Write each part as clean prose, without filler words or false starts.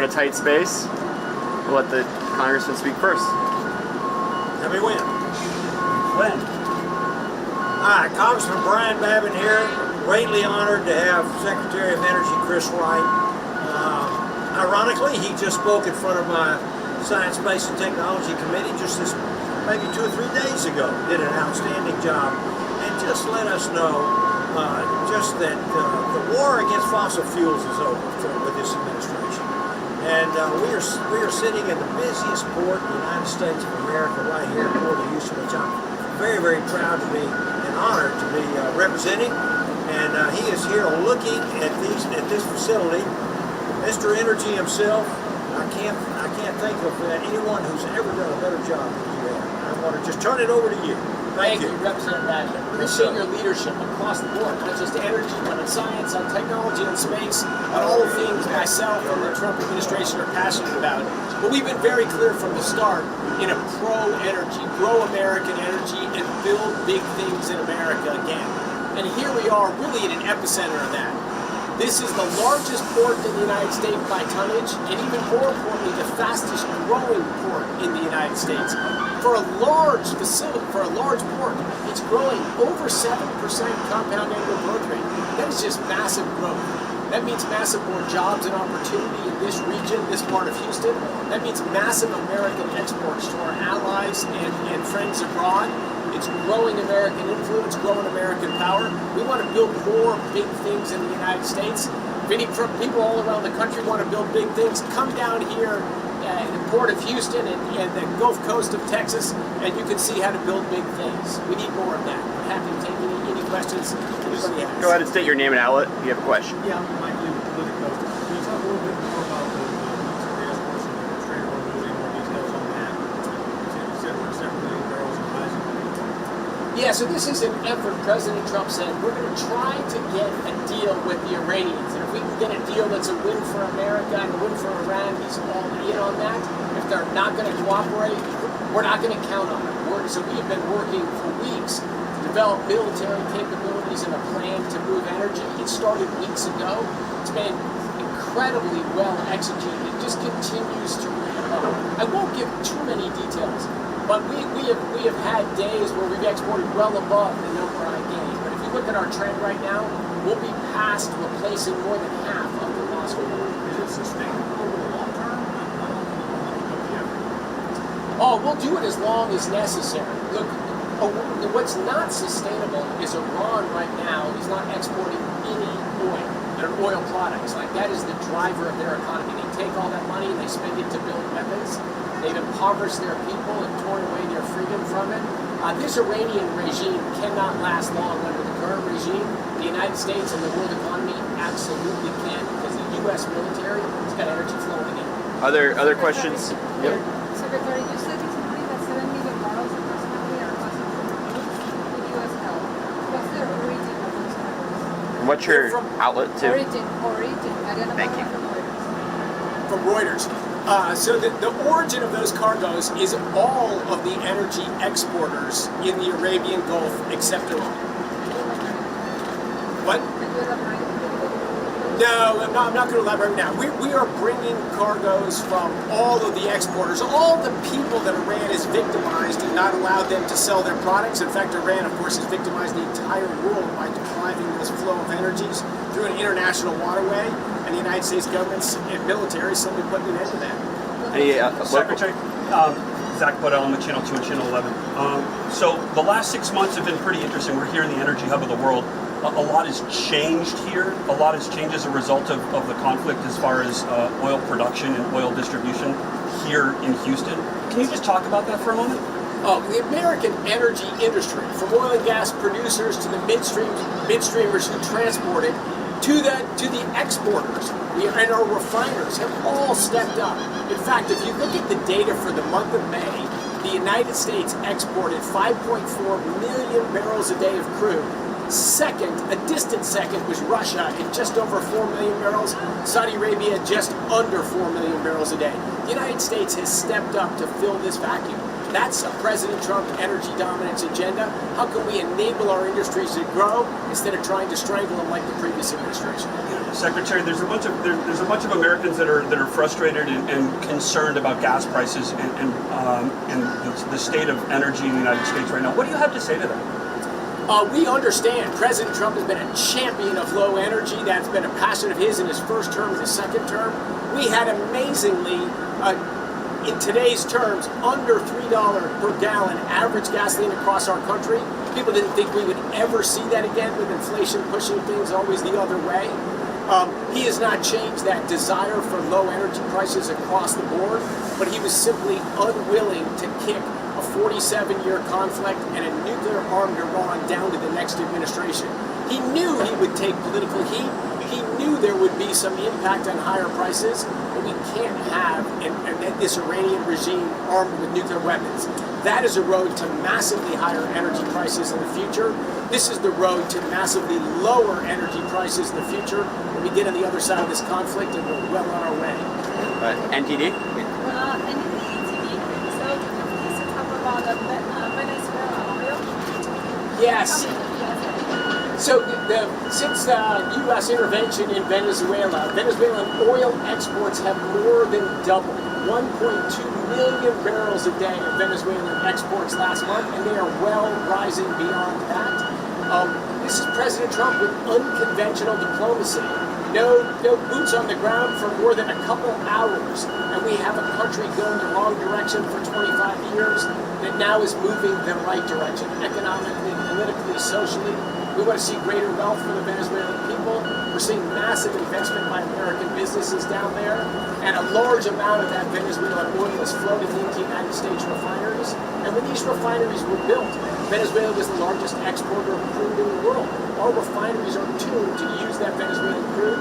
in a tight space. We'll let the congressman speak first. Let me win. Win. Hi, Congressman Brian Babin here. Greatly honored to have Secretary of Energy Chris Wright. Ironically, he just spoke in front of my Science, Space, and Technology Committee just this maybe 2 or 3 days ago. Did an outstanding job and just let us know just that the war against fossil fuels is over with this administration. And we are sitting in the busiest port in the United States of America right here, Port of Houston, which I'm very, very proud to be and honored to be representing. And he is here looking at this facility. Mr. Energy himself, I can't think of anyone who's ever done a better job than you have. I want to just turn it over to you. Thank you. Representative Badger. Appreciate your leadership across the board, not just energy, but in science, on technology and space, on all the things myself and the Trump administration are passionate about. But we've been very clear from the start in a pro-energy, pro-American energy, and build big things in America again. And here we are really in an epicenter of that. This is the largest port in the United States by tonnage, and even more importantly, the fastest growing port in the United States. For a large facility, for a large port, it's growing over 7% compound annual growth rate. That is just massive growth. That means massive more jobs and opportunity in this region, this part of Houston. That means massive American exports to our allies and friends abroad. It's growing American influence, growing American power. We want to build more big things in the United States. If any people all around the country want to build big things, come down here in the Port of Houston and the Gulf Coast of Texas, and you can see how to build big things. We need more of that. I'm happy to take any questions anybody has. Go ahead and state your name and outlet if you have a question. Yeah, Mike Lee with Politico. Can you talk a little bit more about the Secretary of Administrative Role, more details on that? You said we're 7 million barrels of rising. Yeah, so this is an effort President Trump said, we're going to try to get a deal with the Iranians. And if we can get a deal that's a win for America and a win for Iran, he's all in on that. If they're not going to cooperate, we're not going to count on it. So we've been working for weeks to develop military capabilities and a plan to move energy. It started weeks ago. It's been incredibly well executed. It just continues to ramp up. I won't give too many details. But we have had days where we've exported well above the number I gave. But if you look at our trend right now, we'll be past replacing more than half of the lost oil. Is it sustainable over the long term? Oh, we'll do it as long as necessary. Look, what's not sustainable is Iran right now is not exporting any oil or oil products. Like that is the driver of their economy. They take all that money and they spend it to build weapons. They've impoverished their people and torn away their freedom from it. This Iranian regime cannot last long under the current regime. The United States and the world economy absolutely can because the U.S. military has got energy flowing in. Other questions? Yep. Secretary, you said it's only that 7 million barrels approximately are passing through U.S. help. What's the origin of those cargoes? And what's your outlet too? Origin. I don't know. Thank you. From Reuters. So the origin of those cargoes is all of the energy exporters in the Arabian Gulf except Iran. What? No, I'm not going to elaborate now. We are bringing cargoes from all of the exporters, all the people that Iran has victimized and not allowed them to sell their products. In fact, Iran, of course, has victimized the entire world by depriving this flow of energies through an international waterway, and the United States government's and military is simply putting an end to that. Secretary, Zach Bodell with Channel 2 and Channel 11. So the last 6 months have been pretty interesting. We're here in the energy hub of the world. A lot has changed here. A lot has changed as a result of the conflict as far as oil production and oil distribution here in Houston. Can you just talk about that for a moment? The American energy industry, from oil and gas producers to the midstreamers who transport it, to the exporters and our refiners have all stepped up. In fact, if you look at the data for the month of May, the United States exported 5.4 million barrels a day of crude. Second, a distant second, was Russia at just over 4 million barrels, Saudi Arabia just under 4 million barrels a day. The United States has stepped up to fill this vacuum. That's a President Trump energy dominance agenda. How can we enable our industries to grow instead of trying to strangle them like the previous administration? Secretary, there's a bunch of Americans that are frustrated and concerned about gas prices and the state of energy in the United States right now. What do you have to say to them? We understand President Trump has been a champion of low energy. That's been a passion of his in his first term and his second term. We had amazingly, in today's terms, under $3 per gallon average gasoline across our country. People didn't think we would ever see that again, with inflation pushing things always the other way. He has not changed that desire for low energy prices across the board, but he was simply unwilling to kick a 47-year conflict and a nuclear-armed Iran down to the next administration. He knew he would take political heat. He knew there would be some impact on higher prices, but we can't have this Iranian regime armed with nuclear weapons. That is a road to massively higher energy prices in the future. This is the road to massively lower energy prices in the future when we get on the other side of this conflict, and we're well on our way. NTD? NTD, so could you please talk about the Venezuela oil? Yes. So since the U.S. intervention in Venezuela, Venezuelan oil exports have more than doubled. 1.2 million barrels a day of Venezuelan exports last month, and they are well rising beyond that. This is President Trump with unconventional diplomacy. No boots on the ground for more than a couple hours, and we have a country going the wrong direction for 25 years that now is moving the right direction, economically, politically, socially. We want to see greater wealth for the Venezuelan people. We're seeing massive investment by American businesses down there, and a large amount of that Venezuelan oil is floating into United States refineries. And when these refineries were built, Venezuela was the largest exporter of crude in the world. Our refineries are tuned to use that Venezuelan crude.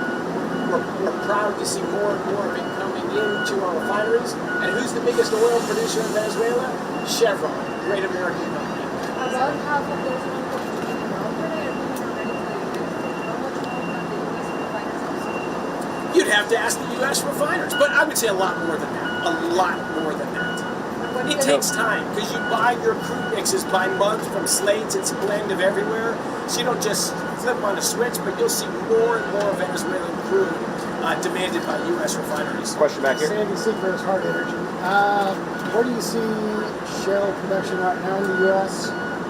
We're proud to see more and more of it coming into our refineries. And who's the biggest oil producer in Venezuela? Chevron, great American company. About half of those oil in the world today are moving from Venezuela. How much more than the U.S. refiners also? You'd have to ask the U.S. refiners, but I would say a lot more than that. A lot more than that. It takes time, because you buy your crude mixes by month from slates. It's a blend of everywhere. So you don't just flip on a switch, but you'll see more and more Venezuelan crude demanded by U.S. refineries. Question back here. Sandy Seacrest, Hard Energy. Where do you see shale production right now in the U.S.?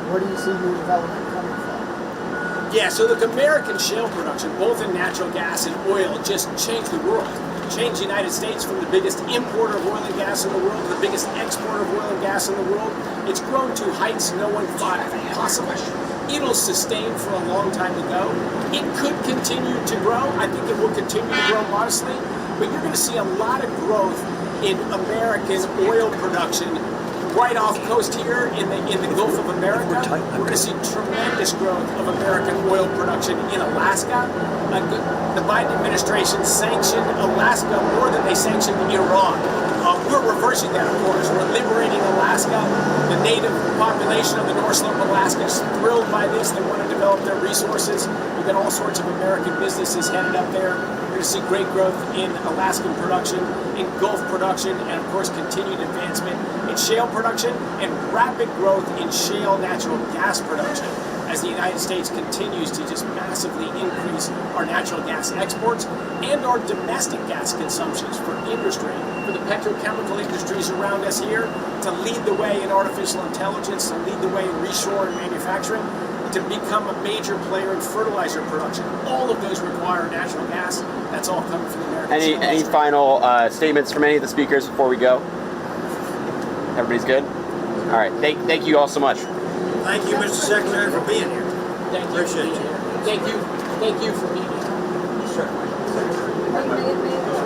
Where do you see new development coming from? Yeah, so the American shale production, both in natural gas and oil, just changed the world. Changed the United States from the biggest importer of oil and gas in the world to the biggest exporter of oil and gas in the world. It's grown to heights no one thought possible. It'll sustain for a long time to go. It could continue to grow. I think it will continue to grow modestly, but you're going to see a lot of growth in American oil production right off coast here in the Gulf of America. We're going to see tremendous growth of American oil production in Alaska. The Biden administration sanctioned Alaska more than they sanctioned Iran. We're reversing that, of course. We're liberating Alaska. The native population of the North Slope of Alaska is thrilled by this. They want to develop their resources. We've got all sorts of American businesses headed up there. We're going to see great growth in Alaskan production, in Gulf production, and of course continued advancement in shale production and rapid growth in shale natural gas production as the United States continues to just massively increase our natural gas exports and our domestic gas consumptions for industry, for the petrochemical industries around us here, to lead the way in artificial intelligence, to lead the way in reshore and manufacturing, to become a major player in fertilizer production. All of those require natural gas. That's all coming from the American shale. Any final statements from any of the speakers before we go? Everybody's good? All right. Thank you all so much. Thank you, Mr. Secretary, for being here. Thank you. Appreciate you. Thank you for being here. May